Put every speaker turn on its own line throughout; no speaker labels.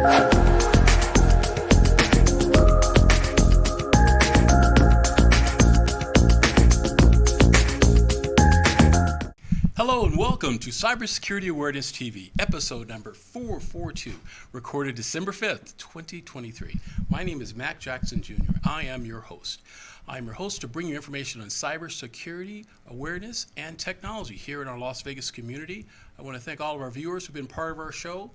Hello and welcome to Cybersecurity Awareness TV, episode number 442, recorded December 5th, 2023. My name is Mac Jackson Jr. I am your host. I'm your host to bring you information on cybersecurity, awareness, and technology here in our Las Vegas community. I want to thank all of our viewers who've been part of our show.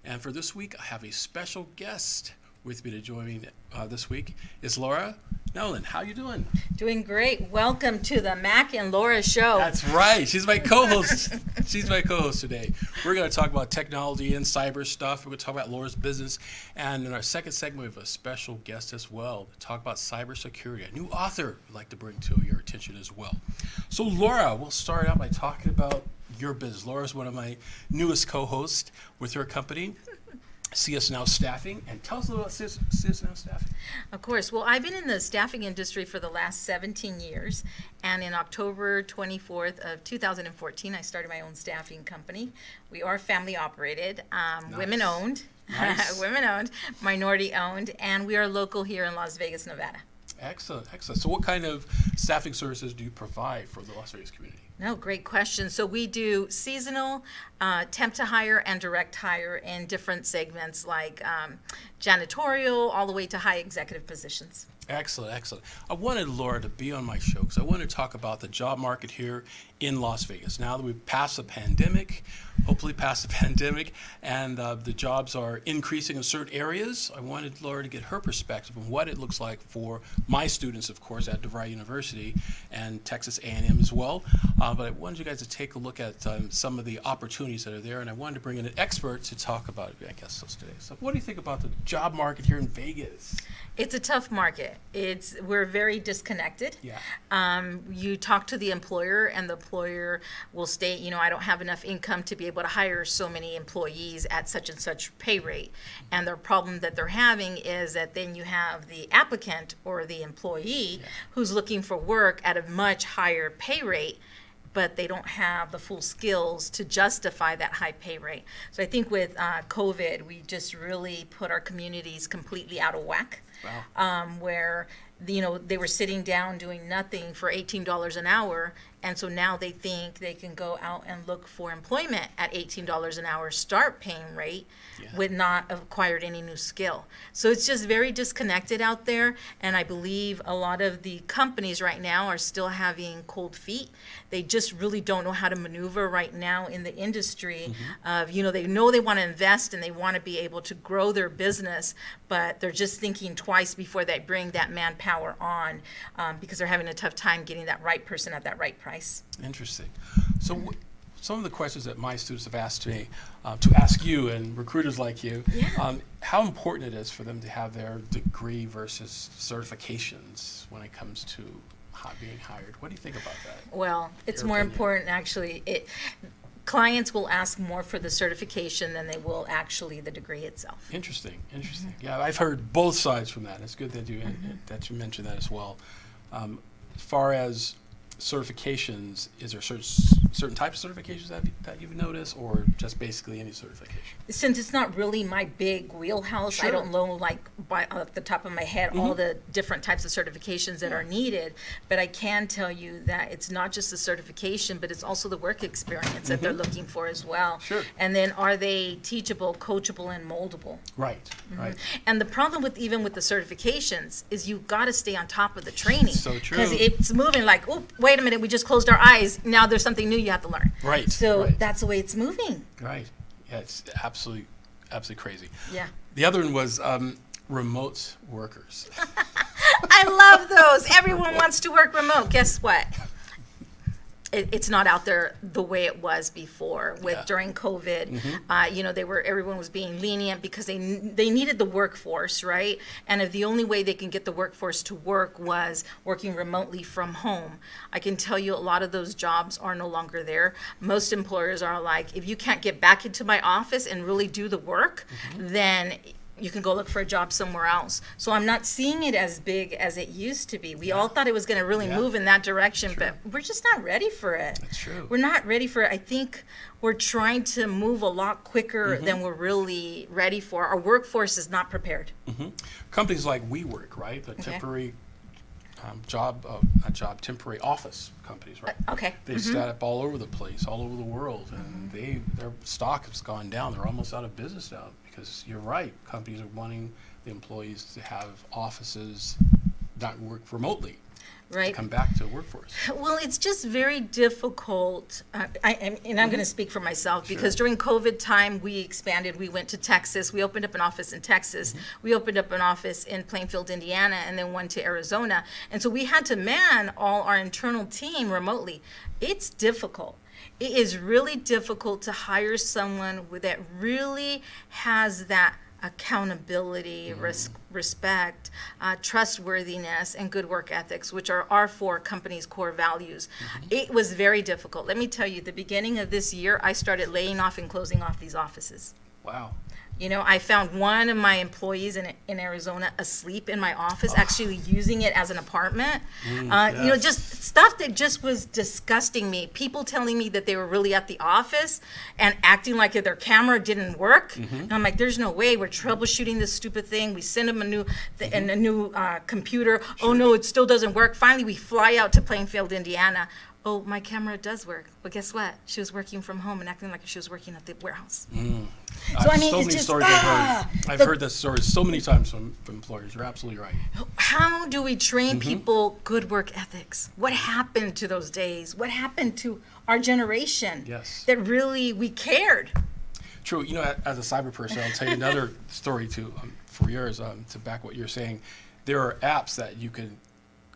And for this week, I have a special guest with me to join me this week. Is Laura Nolan. How you doing?
Doing great. Welcome to the Mac and Laura show.
That's right. She's my co-host. She's my co-host today. We're going to talk about technology and cyber stuff. We're going to talk about Laura's business. And in our second segment, we have a special guest as well to talk about cybersecurity. A new author we'd like to bring to your attention as well. So Laura, we'll start out by talking about your business. Laura's one of my newest co-hosts with her company, CS Now Staffing. And tell us a little about CS Now Staffing.
Of course. Well, I've been in the staffing industry for the last 17 years, and in October 24th of 2014, I started my own staffing company. We are family operated,
Nice.
women owned,
Nice.
women owned, minority owned, and we are local here in Las Vegas, Nevada.
Excellent, excellent. So what kind of staffing services do you provide for the Las Vegas community?
No, great question. So we do seasonal, temp to hire, and direct hire in different segments like janitorial all the way to high executive positions.
Excellent, excellent. I wanted Laura to be on my show because I wanted to talk about the job market here in Las Vegas. Now that we've passed the pandemic, hopefully past the pandemic, and the jobs are increasing in certain areas, I wanted Laura to get her perspective on what it looks like for my students, of course, at DeVry University and Texas A&M as well. But I wanted you guys to take a look at some of the opportunities that are there, and I wanted to bring in an expert to talk about it, I guess, so today. So what do you think about the job market here in Vegas?
It's a tough market. We're very disconnected.
Yeah.
You talk to the employer, and the employer will state, I don't have enough income to be able to hire so many employees at such and such pay rate. And the problem that they're having is that then you have the applicant or the employee who's looking for work at a much higher pay rate, but they don't have the full skills to justify that high pay rate. So I think with COVID, we just really put our communities completely out of whack.
Wow.
Where they were sitting down doing nothing for $18 an hour, and so now they think they can go out and look for employment at $18 an hour start paying rate with not acquired any new skill. So it's just very disconnected out there, and I believe a lot of the companies right now are still having cold feet. They just really don't know how to maneuver right now in the industry. They know they want to invest and they want to be able to grow their business, but they're just thinking twice before they bring that manpower on because they're having a tough time getting that right person at that right price.
Interesting. So some of the questions that my students have asked me to ask you and recruiters like you, how important it is for them to have their degree versus certifications when it comes to being hired. What do you think about that?
Well, it's more important actually. Clients will ask more for the certification than they will actually the degree itself.
Interesting. Yeah, I've heard both sides from that. It's good that you mentioned that as well. As far as certifications, is there certain types of certifications that you've noticed, or just basically any certification?
Since it's not really my big wheelhouse,
Sure.
I don't know off the top of my head all the different types of certifications that are needed, but I can tell you that it's not just the certification, but it's also the work experience that they're looking for as well.
Sure.
And then are they teachable, coachable, and moldable?
Right.
And the problem with the certifications is you've got to stay on top of the training.
So true.
Because it's moving like, oh, wait a minute, we just closed our eyes. Now there's something new you have to learn.
Right.
So
right.
that's the way it's moving.
Right. Yeah, it's absolutely crazy.
Yeah.
The other one was remote workers.
I love those. Everyone wants to work remote. Guess what? It's not out there the way it was before during COVID. Everyone was being lenient because they needed the workforce, right? And if the only way they can get the workforce to work was working remotely from home, I can tell you a lot of those jobs are no longer there. Most employers are like, if you can't get back into my office and really do the work, then you can go look for a job somewhere else. So I'm not seeing it as big as it used to be. We all thought it was going to really move in that direction, but we're just not ready for it.
That's true.
We're not ready for it. I think we're trying to move a lot quicker than we're really ready for. Our workforce is not prepared.
Companies like WeWork, right? The temporary temporary office companies, right?
Okay.
They set up all over the place, all over the world, and their stock has gone down. They're almost out of business now because you're right. Companies are wanting the employees to have offices that work remotely.
Right.
Come back to the workforce.
Well, it's just very difficult, and I'm going to speak for myself, because during COVID time, we expanded. We went to Texas. We opened up an office in Texas. We opened up an office in Plainfield, Indiana, and then one to Arizona. And so we had to man all our internal team remotely. It's difficult. It is really difficult to hire someone that really has that accountability, respect, trustworthiness, and good work ethics, which are our 4 companies' core values. It was very difficult. Let me tell you, the beginning of this year, I started laying off and closing off these offices.
Wow.
You know, I found one of my employees in Arizona asleep in my office, actually using it as an apartment. You know, just stuff that just was disgusting me. People telling me that they were really at the office and acting like their camera didn't work. And I'm like, there's no way. We're troubleshooting this stupid thing. We send them a new computer. Oh no, it still doesn't work. Finally, we fly out to Plainfield, Indiana. Oh, my camera does work. But guess what? She was working from home and acting like she was working at the warehouse. So I mean,
so
it's
many
just,
stories I've heard this story so many times from employers. You're absolutely right.
How do we train people good work ethics? What happened to those days? What happened to our generation?
Yes.
That really we cared.
True. You know, as a cyber person, I'll tell you another story too. For yours, to back what you're saying, there are apps that you can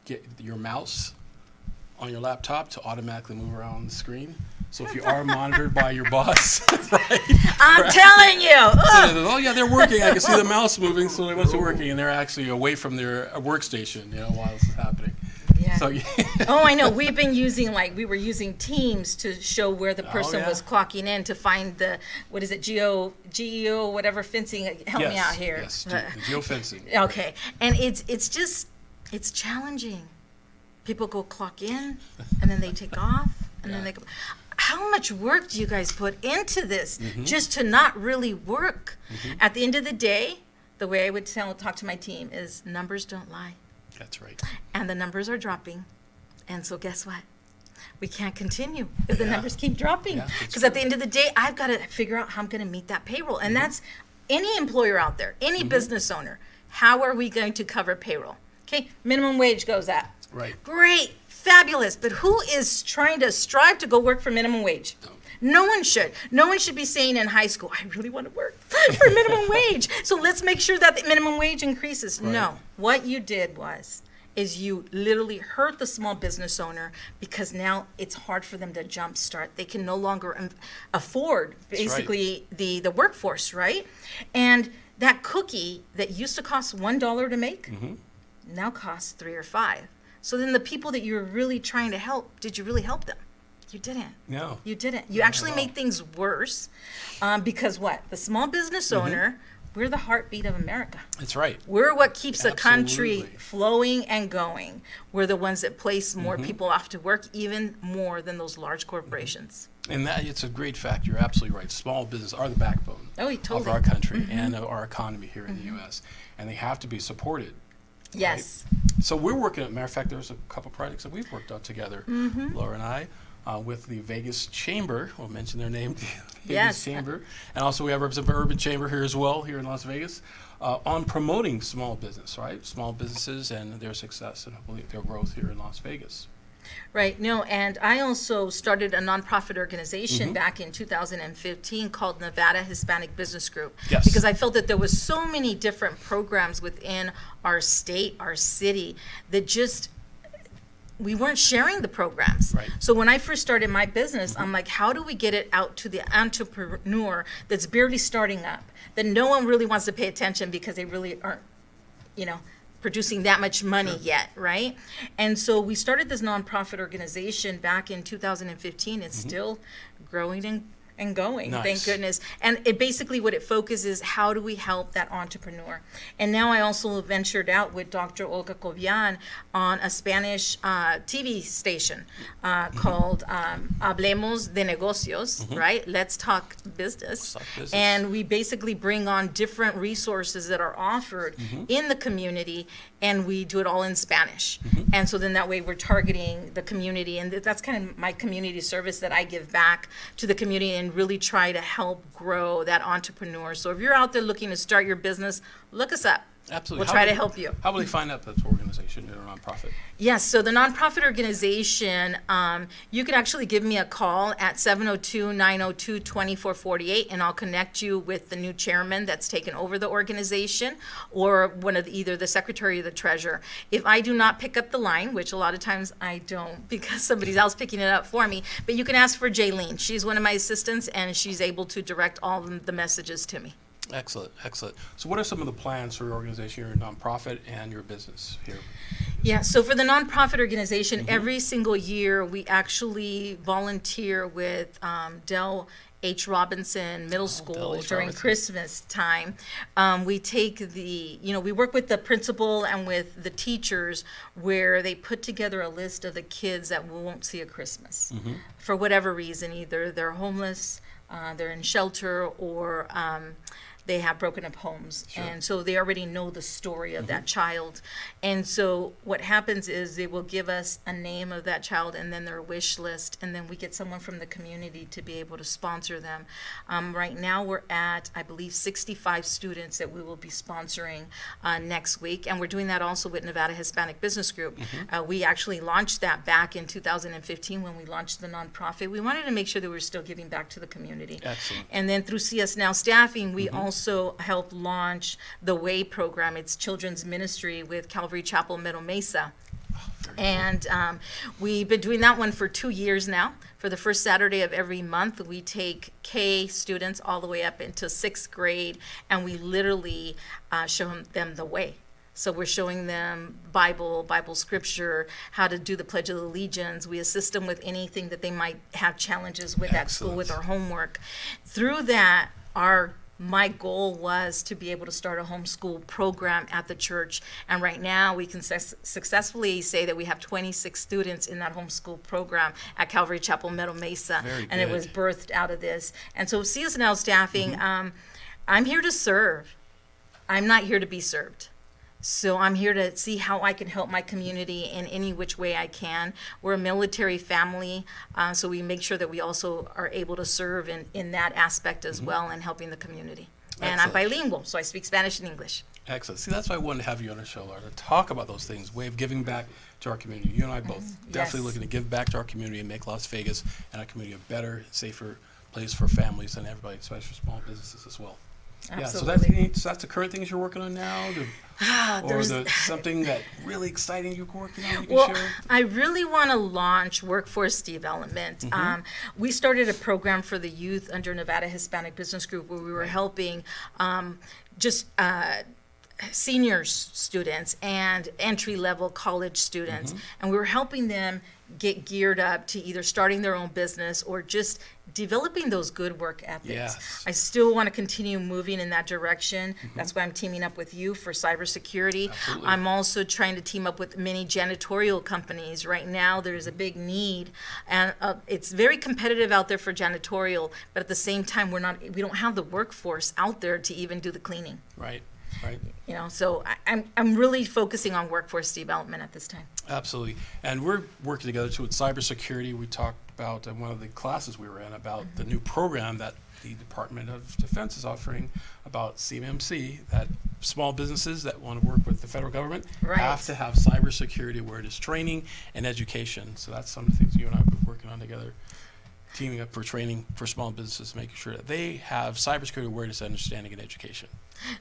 get your mouse on your laptop to automatically move around the screen. So if you are monitored by your boss, right?
I'm telling you.
So, oh yeah, they're working. I can see the mouse moving, so they must be working, and they're actually away from their workstation, you know, while this is happening.
Yeah.
So,
Oh, I know. We've been using, we were using Teams to show where the person was clocking in to find the, what is it, GEO, whatever fencing. Help me out here.
Yes, geofencing.
Okay. And it's challenging. People go clock in, and then they take off, and then they go. How much work do you guys put into this just to not really work? At the end of the day, the way I would talk to my team is numbers don't lie.
That's right.
And the numbers are dropping. And so guess what? We can't continue if the numbers keep dropping. Because at the end of the day, I've got to figure out how I'm going to meet that payroll. And that's any employer out there, any business owner. How are we going to cover payroll? Okay, minimum wage goes up.
Right.
Great, fabulous. But who is trying to strive to go work for minimum wage? No one should. No one should be saying in high school, I really want to work for minimum wage. So let's make sure that the minimum wage increases.
Right.
No, what you did is you literally hurt the small business owner, because now it's hard for them to jumpstart. They can no longer afford basically the workforce, right? And that cookie that used to cost $1 to make now costs $3 or $5. So then the people that you're really trying to help, did you really help them? You didn't.
No.
You didn't. You actually made things worse, because what? The small business owner, we're the heartbeat of America.
That's right.
We're what keeps the country
Absolutely.
flowing and going. We're the ones that place more people off to work, even more than those large corporations.
And that it's a great fact. You're absolutely right. Small businesses are the backbone of our country and of our economy here in the U.S. And they have to be supported.
Yes.
Right? So we're working, as a matter of fact, there's a couple projects that we've worked on together, Laura and I, with the Vegas Chamber. We'll mention their name, the Vegas Chamber. And also we have representative of Urban Chamber here as well, here in Las Vegas, on promoting small business, right? Small businesses and their success and hopefully their growth here in Las Vegas.
Right. No, and I also started a nonprofit organization back in 2015 called Nevada Hispanic Business Group.
Yes.
Because I felt that there was so many different programs within our state, our city, that just we weren't sharing the programs.
Right.
So when I first started my business, I'm like, how do we get it out to the entrepreneur that's barely starting up, that no one really wants to pay attention because they really aren't, producing that much money yet, right? And so we started this nonprofit organization back in 2015. It's still growing and going.
Nice.
Thank goodness. And it basically what it focuses, how do we help that entrepreneur? And now I also ventured out with Dr. Olga Cobian on a Spanish TV station called Hablemos de Negocios, right? Let's talk business. And we basically bring on different resources that are offered in the community, and we do it all in Spanish. And so then that way we're targeting the community, and that's kind of my community service that I give back to the community and really try to help grow that entrepreneur. So if you're out there looking to start your business, look us up.
Absolutely.
We'll try to help you.
How will they find out that organization, a nonprofit?
Yes, so the nonprofit organization, you can actually give me a call at 702-902-2448, and I'll connect you with the new chairman that's taken over the organization, or one of either the secretary or the treasurer. If I do not pick up the line, which a lot of times I don't because somebody's else picking it up for me, but you can ask for Jaylene. She's one of my assistants, and she's able to direct all the messages to me.
Excellent, excellent. So what are some of the plans for your organization, your nonprofit, and your business here?
Yeah, so for the nonprofit organization, every single year we actually volunteer with Del H. Robinson Middle School during Christmas time. We take we work with the principal and with the teachers where they put together a list of the kids that won't see a Christmas for whatever reason. Either they're homeless, they're in shelter, or they have broken up homes. Sure. And so they already know the story of that child. And so what happens is they will give us a name of that child and then their wish list, and then we get someone from the community to be able to sponsor them. Right now we're at, I believe, 65 students that we will be sponsoring next week. And we're doing that also with Nevada Hispanic Business Group. We actually launched that back in 2015 when we launched the nonprofit. We wanted to make sure that we were still giving back to the community.
Excellent.
And then through CS Now Staffing, we also helped launch the WAY program. It's children's ministry with Calvary Chapel, Middle Mesa. And we've been doing that one for 2 years now. For the first Saturday of every month, we take K students all the way up into 6th grade, and we literally show them the way. So we're showing them Bible scripture, how to do the Pledge of Allegiance. We assist them with anything that they might have challenges with at school with our homework. Through that, my goal was to be able to start a homeschool program at the church. And right now we can successfully say that we have 26 students in that homeschool program at Calvary Chapel, Middle Mesa. And it was birthed out of this. And so CS Now Staffing, I'm here to serve. I'm not here to be served. So I'm here to see how I can help my community in any which way I can. We're a military family, so we make sure that we also are able to serve in that aspect as well and helping the community. And I'm bilingual, so I speak Spanish and English.
Excellent. See, that's why I wanted to have you on the show, Laura, to talk about those things, way of giving back to our community. You and I both definitely looking to give back to our community and make Las Vegas and our community a better, safer place for families and everybody, especially for small businesses as well.
Absolutely.
Yeah, so that's the current things you're working on now? Something that really exciting you're working on you can share?
I really want to launch workforce development. We started a program for the youth under Nevada Hispanic Business Group where we were helping senior students and entry-level college students. And we were helping them get geared up to either starting their own business or just developing those good work ethics.
Yes.
I still want to continue moving in that direction. That's why I'm teaming up with you for cybersecurity.
Absolutely.
I'm also trying to team up with many janitorial companies. Right now there's a big need, and it's very competitive out there for janitorial, but at the same time we don't have the workforce out there to even do the cleaning.
Right.
So I'm really focusing on workforce development at this time.
Absolutely. And we're working together too with cybersecurity. We talked about in one of the classes we were in about the new program that the Department of Defense is offering about CMMC, that small businesses that want to work with the federal government have to have cybersecurity awareness training and education. So that's some of the things you and I have been working on together, teaming up for training for small businesses, making sure that they have cybersecurity awareness, understanding, and education.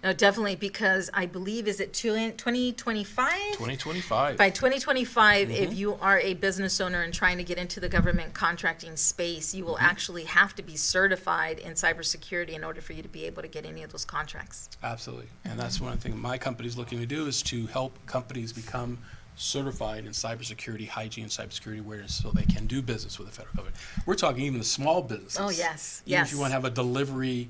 No, definitely, because I believe, is it 2025?
2025.
By 2025, if you are a business owner and trying to get into the government contracting space, you will actually have to be certified in cybersecurity in order for you to be able to get any of those contracts.
Absolutely. And that's one thing my company's looking to do is to help companies become certified in cybersecurity hygiene, cybersecurity awareness, so they can do business with the federal government. We're talking even the small businesses.
Oh, yes,
Even
yes.
if you want to have a delivery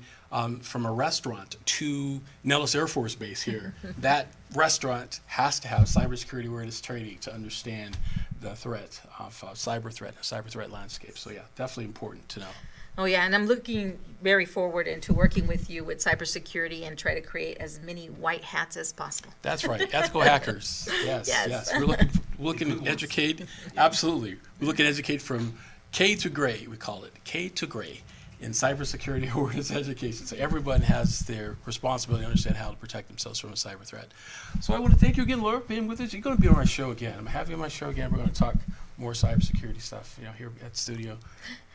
from a restaurant to Nellis Air Force Base here, that restaurant has to have cybersecurity awareness training to understand the threat of cyber threat landscape. So yeah, definitely important to know.
Oh, yeah, and I'm looking very forward into working with you with cybersecurity and try to create as many white hats as possible.
That's right. Ethical hackers. Yes,
Yes.
yes. We're looking to educate. Absolutely. We're looking to educate from K to gray, we call it. K to gray in cybersecurity awareness education. So everyone has their responsibility to understand how to protect themselves from a cyber threat. So I want to thank you again, Laura, for being with us. You're going to be on our show again. I'm having you on my show again. We're going to talk more cybersecurity stuff, here at the studio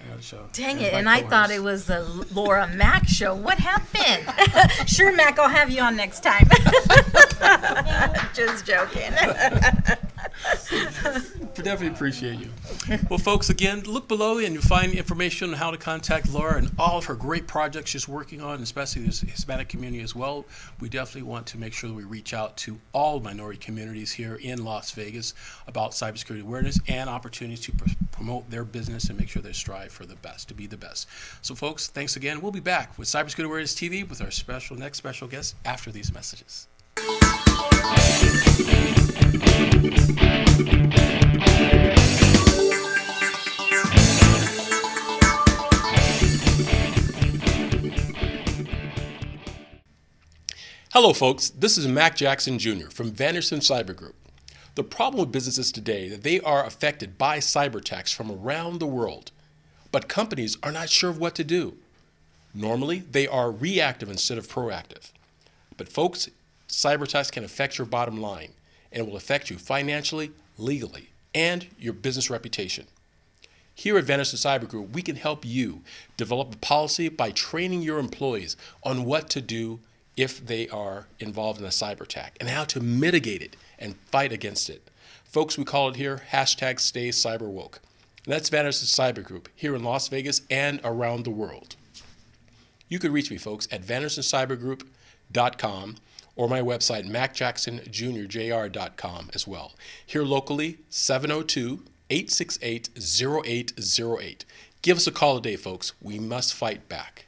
and on the show.
Dang it, and I thought it was the Laura Mack show. What happened? Sure, Mac, I'll have you on next time. Just joking.
Definitely appreciate you. Well, folks, again, look below and you'll find information on how to contact Laura and all of her great projects she's working on, especially this Hispanic community as well. We definitely want to make sure that we reach out to all minority communities here in Las Vegas about cybersecurity awareness and opportunities to promote their business and make sure they strive for the best, to be the best. So, folks, thanks again. We'll be back with Cybersecurity Awareness TV with our next special guest after these messages. Hello, folks. This is Mac Jackson Jr. from Vanderson Cyber Group. The problem with businesses today is that they are affected by cyber attacks from around the world, but companies are not sure of what to do. Normally, they are reactive instead of proactive. But folks, cyber attacks can affect your bottom line, and it will affect you financially, legally, and your business reputation. Here at Vanderson Cyber Group, we can help you develop a policy by training your employees on what to do if they are involved in a cyber attack and how to mitigate it and fight against it. Folks, we call it here #StayCyberWoke. And that's Vanderson Cyber Group here in Las Vegas and around the world. You can reach me, folks, at VandersonCyberGroup.com or my website, MacJacksonJr.com as well. Here locally, 702-868-0808. Give us a call today, folks. We must fight back.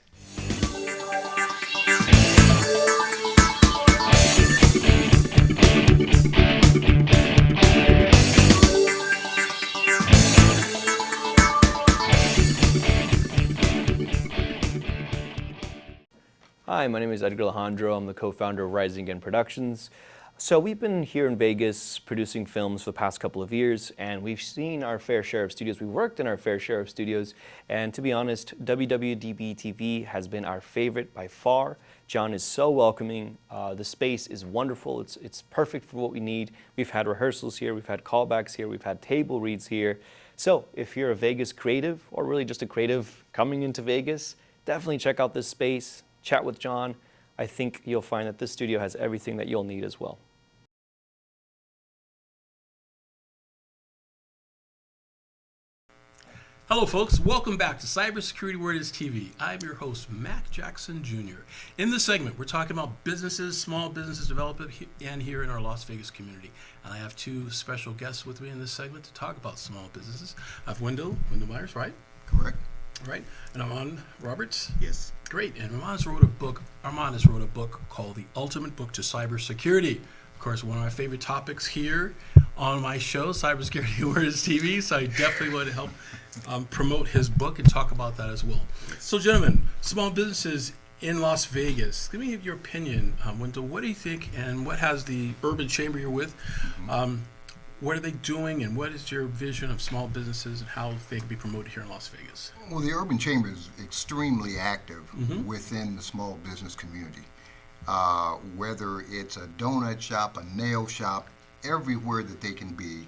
Hi, my name is Edgar Alejandro. I'm the co-founder of Rising Again Productions. So we've been here in Vegas producing films for the past couple of years, and we've seen our fair share of studios. We worked in our fair share of studios, and to be honest, WWDBTV has been our favorite by far. John is so welcoming. The space is wonderful. It's perfect for what we need. We've had rehearsals here, we've had callbacks here, we've had table reads here. So if you're a Vegas creative, or really just a creative coming into Vegas, definitely check out this space. Chat with John. I think you'll find that this studio has everything that you'll need as well.
Hello, folks. Welcome back to Cybersecurity Awareness TV. I'm your host, Mac Jackson Jr. In this segment, we're talking about businesses, small businesses development, and here in our Las Vegas community. And I have two special guests with me in this segment to talk about small businesses. I have Wendell Myers, right?
Correct.
Right. And Armand Roberts.
Yes.
Great. And Armand has wrote a book called The Ultimate Book to Cybersecurity. Of course, one of my favorite topics here on my show, Cybersecurity Awareness TV. So I definitely want to help promote his book and talk about that as well. So, gentlemen, small businesses in Las Vegas. Give me your opinion, Wendell. What do you think, and what has the Urban Chamber you're with? What are they doing, and what is your vision of small businesses and how they can be promoted here in Las Vegas?
Well, the Urban Chamber is extremely active within the small business community. Whether it's a donut shop, a nail shop, everywhere that they can be,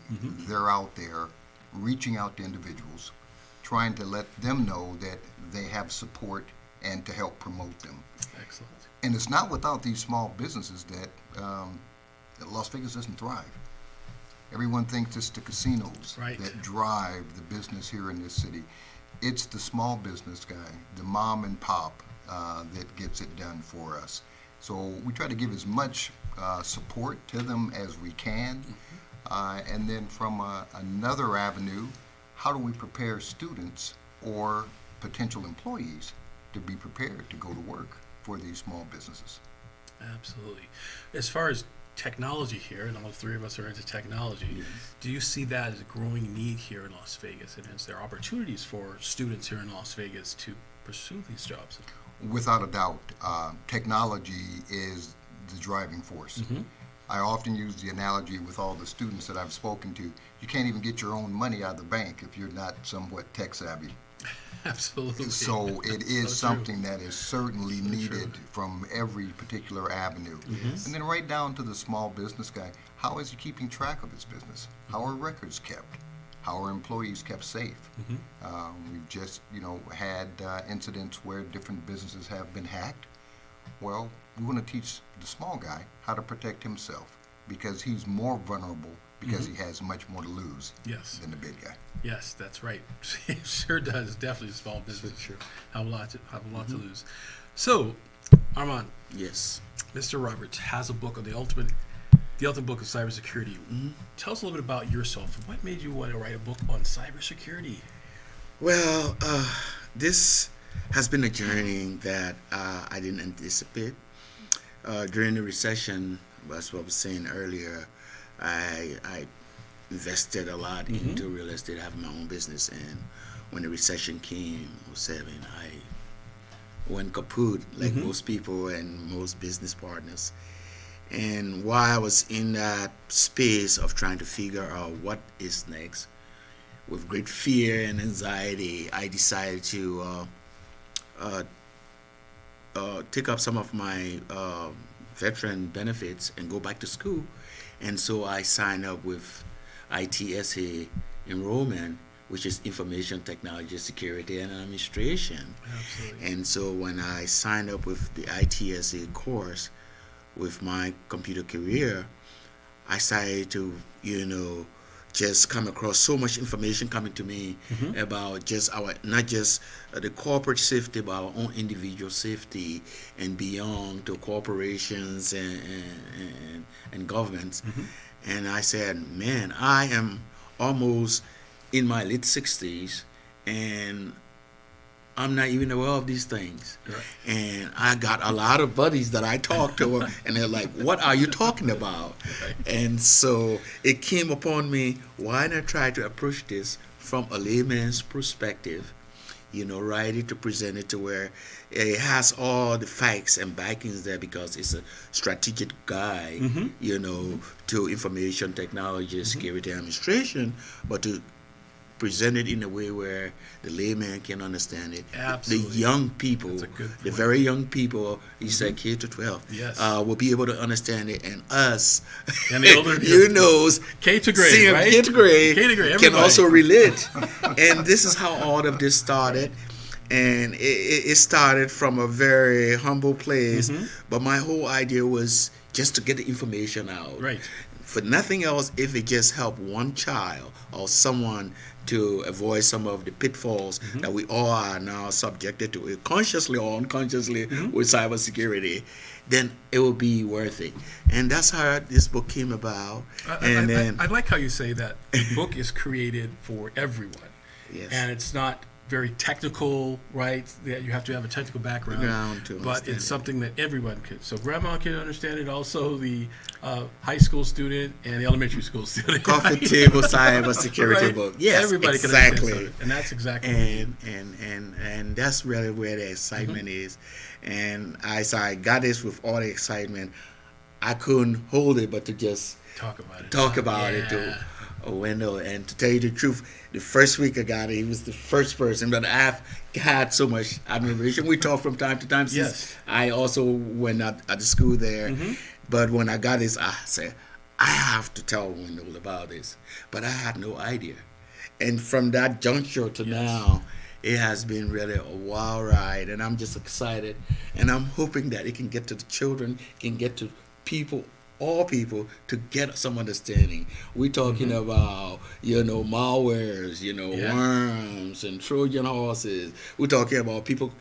they're out there reaching out to individuals, trying to let them know that they have support and to help promote them.
Excellent.
And it's not without these small businesses that Las Vegas doesn't thrive. Everyone thinks it's the casinos that drive the business here in this city. It's the small business guy, the mom and pop, that gets it done for us. So we try to give as much support to them as we can. And then from another avenue, how do we prepare students or potential employees to be prepared to go to work for these small businesses?
Absolutely. As far as technology here, and all three of us are into technology,
Yes.
do you see that as a growing need here in Las Vegas? And is there opportunities for students here in Las Vegas to pursue these jobs?
Without a doubt, technology is the driving force. I often use the analogy with all the students that I've spoken to. You can't even get your own money out of the bank if you're not somewhat tech savvy.
Absolutely.
So it is
So true.
something that is certainly
So
needed
true.
from every particular avenue.
Yes.
And then right down to the small business guy. How is he keeping track of his business? How are records kept? How are employees kept safe? We've just, had incidents where different businesses have been hacked. Well, we want to teach the small guy how to protect himself because he's more vulnerable because he has much more to lose
Yes.
than the big guy.
Yes, that's right. It sure does. Definitely small business.
Sure.
Have a lot to lose. So, Armand,
Yes.
Mr. Roberts has a book on the ultimate book of cybersecurity. Tell us a little bit about yourself. What made you want to write a book on cybersecurity?
Well, this has been a journey that I didn't anticipate. During the recession, as what I was saying earlier, I invested a lot into real estate, having my own business, and when the recession came, 2007, I went kaput, like most people and most business partners. And while I was in that space of trying to figure out what is next, with great fear and anxiety, I decided to take up some of my veteran benefits and go back to school. And so I signed up with ITSA enrollment, which is Information Technology Security and Administration.
Absolutely.
And so when I signed up with the ITSA course with my computer career, I started to, just come across so much information coming to me about just not just the corporate safety, but our own individual safety and beyond to corporations and governments. And I said, man, I am almost in my late 60s and I'm not even aware of these things.
Right.
And I got a lot of buddies that I talk to, and they're like, what are you talking about?
Right.
And so it came upon me, why not try to approach this from a layman's perspective, write it to present it to where it has all the facts and backings there because it's a strategic guide, to information technology, security administration, but to present it in a way where the layman can understand it.
Absolutely.
The young people,
That's a good
the
point.
very young people, you said K to 12,
Yes.
will be able to understand it, and us,
And the older- K to grade,
senior
right?
K to grade,
K to grade,
can
everybody.
also relate. And this is how all of this started. And it started from a very humble place, but my whole idea was just to get the information out.
Right.
For nothing else, if it just helped one child or someone to avoid some of the pitfalls that we all are now subjected to, consciously or unconsciously, with cybersecurity, then it will be worth it. And that's how this book came about.
I like how you say that the book is created for everyone.
Yes.
And it's not very technical, right? That you have to have a technical background,
To
but
understand
it's
it.
something that everyone could. So grandma can understand it. Also, the high school student and the elementary school student.
Coffee table cybersecurity
Right?
book. Yes,
Everybody can
exactly.
understand it. And that's exactly
And that's really where the excitement is. And as I got this with all the excitement, I couldn't hold it but to just
talk about it.
talk about it to a window. And to tell you the truth, the first week I got it, he was the first person that I've had so much admiration. We talk from time to time since
Yes.
I also went at the school there. But when I got this, I said, I have to tell Wendell about this. But I had no idea. And from that juncture to now, it has been really a wild ride. And I'm just excited. And I'm hoping that it can get to the children, can get to people, all people, to get some understanding. We're talking about, malwares, worms and Trojan horses. We're talking about people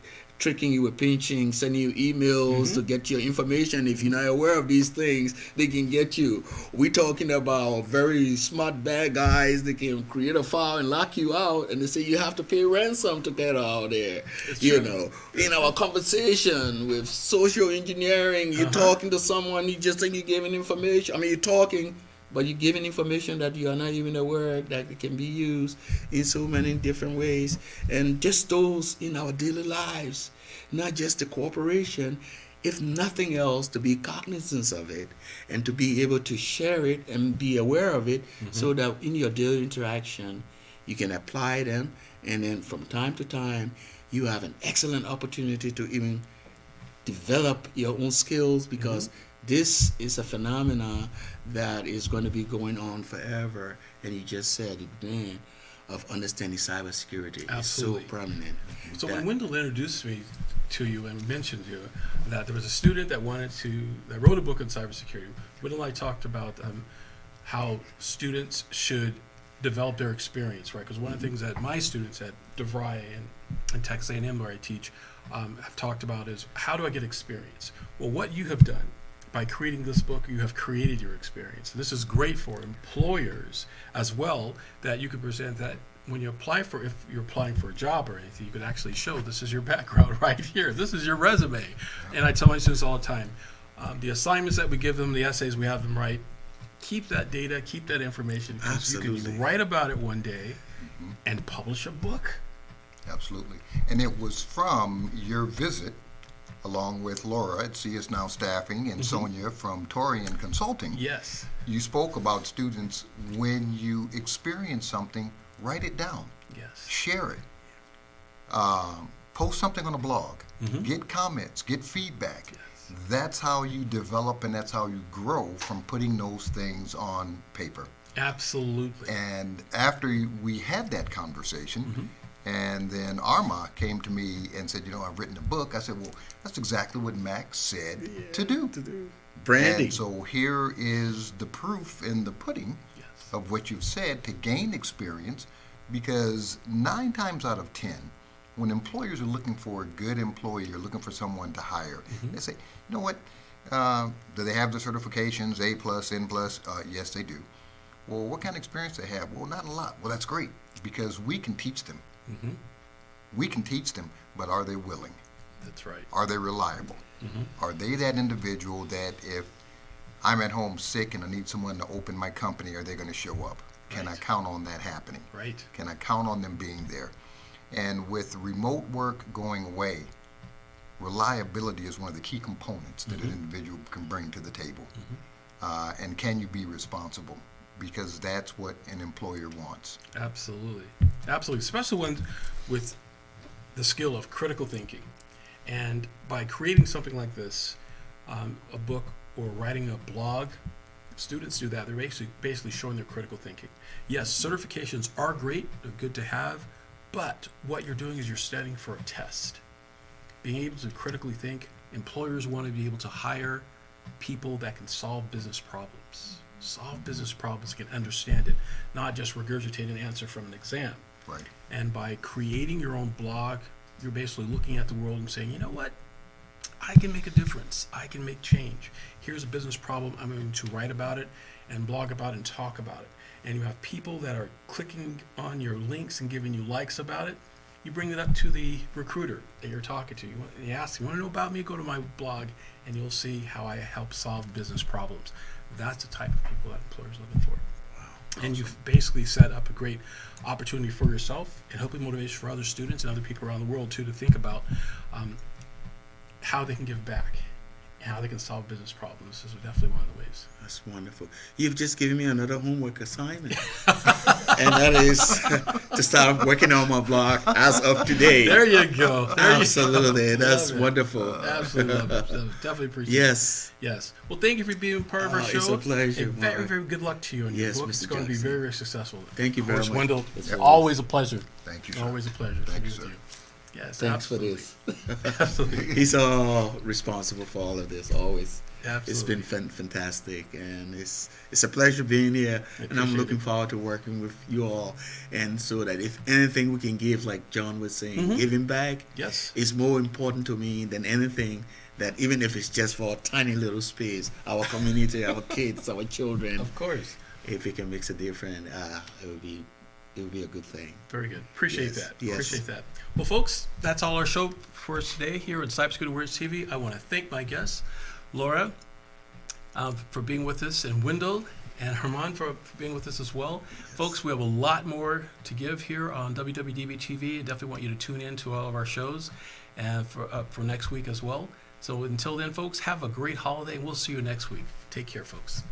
tricking you with pinching, sending you emails to get your information. If you're not aware of these things, they can get you. We're talking about very smart bad guys that can create a file and lock you out, and they say you have to pay ransom to get out there. You know, in our conversation with social engineering, you're talking to someone, you just think you're giving information. I mean, you're talking, but you're giving information that you are not even aware that it can be used in so many different ways. And just those in our daily lives, not just the corporation, if nothing else, to be cognizant of it and to be able to share it and be aware of it so that in your daily interaction, you can apply them. And then from time to time, you have an excellent opportunity to even develop your own skills, because this is a phenomena that is going to be going on forever. And you just said it, man, of understanding cybersecurity
Absolutely.
is so prominent.
So
that-
when Wendell introduced me to you and mentioned you that there was a student that that wrote a book on cybersecurity, Wendell and I talked about how students should develop their experience, right? Because one of the things that my students at DeVry and Texas A&M, where I teach, have talked about is, how do I get experience? Well, what you have done by creating this book, you have created your experience. This is great for employers as well, that you could present that when you apply for, if you're applying for a job or anything, you could actually show this is your background right here. This is your resume. And I tell my students all the time, the assignments that we give them, the essays we have them write, keep that data, keep that information, because you
Absolutely.
can write about it one day and publish a book.
Absolutely. And it was from your visit, along with Laura at CS Now Staffing and Sonia from Torian Consulting.
Yes.
You spoke about students, when you experience something, write it down,
Yes.
share it, post something on a blog, get comments, get feedback. That's how you develop and that's how you grow from putting those things on paper.
Absolutely.
And after we had that conversation, and then Arma came to me and said, I've written a book. I said, well, that's exactly what Max said to do.
Branding.
And so here is the proof in the pudding of what you've said, to gain experience, because 9 times out of 10, when employers are looking for a good employee or looking for someone to hire, they say, you know what, do they have the certifications, A+, N+? Yes, they do. Well, what kind of experience they have? Well, not a lot. Well, that's great, because we can teach them. We can teach them, but are they willing?
That's right.
Are they reliable? Are they that individual that if I'm at home sick and I need someone to open my company, are they going to show up? Can I
Right.
count on that happening?
Right.
Can I count on them being there? And with remote work going away, reliability is one of the key components that an individual can bring to the table. And can you be responsible? Because that's what an employer wants.
Absolutely. Absolutely. Especially when with the skill of critical thinking. And by creating something like this, a book or writing a blog, students do that. They're basically showing their critical thinking. Yes, certifications are great, they're good to have, but what you're doing is you're studying for a test. Being able to critically think, employers want to be able to hire people that can solve business problems. Solve business problems, can understand it, not just regurgitate an answer from an exam.
Right.
And by creating your own blog, you're basically looking at the world and saying, you know what? I can make a difference. I can make change. Here's a business problem. I'm going to write about it and blog about it and talk about it. And you have people that are clicking on your links and giving you likes about it. You bring it up to the recruiter that you're talking to. You ask, you want to know about me? Go to my blog and you'll see how I help solve business problems. That's the type of people that employers are looking for. And you've basically set up a great opportunity for yourself and hopefully motivation for other students and other people around the world too, to think about how they can give back and how they can solve business problems. This is definitely one of the ways.
That's wonderful. You've just given me another homework assignment. And that is to start working on my blog as of today.
There you go.
Absolutely. That's
Love it.
wonderful.
Absolutely love it. Definitely appreciate it.
Yes.
Yes. Well, thank you for being part of our show.
It's a pleasure,
And very,
Mark.
very good luck to you and your
Yes,
book.
Mr.
It's going to be
Jackson.
very, very successful.
Thank you
Of
very
course,
much.
Wendell,
It's
always a pleasure.
Thank you, sir.
Always a pleasure. to
Thank
be
you,
with
sir.
you. Yes,
Thanks
absolutely.
for this.
Absolutely.
He's responsible for all of this always.
Absolutely.
It's been fantastic, and it's a pleasure being here. And I'm
appreciate
looking
it.
forward to working with you all. And so that if anything we can give, like John was saying, giving back
Yes.
is more important to me than anything. That even if it's just for a tiny little space, our community, our kids, our children,
Of course.
if it can make a difference, it would be a good thing.
Very good. Appreciate
Yes,
that.
yes.
Appreciate that. Well, folks, that's all our show for us today here on Cybersecurity Awareness TV. I want to thank my guests, Laura, for being with us, and Wendell and Herman for being with us as well. Folks, we have a lot more to give here on WWDBTV. I definitely want you to tune in to all of our shows and for next week as well. So until then, folks, have a great holiday, and we'll see you next week. Take care, folks.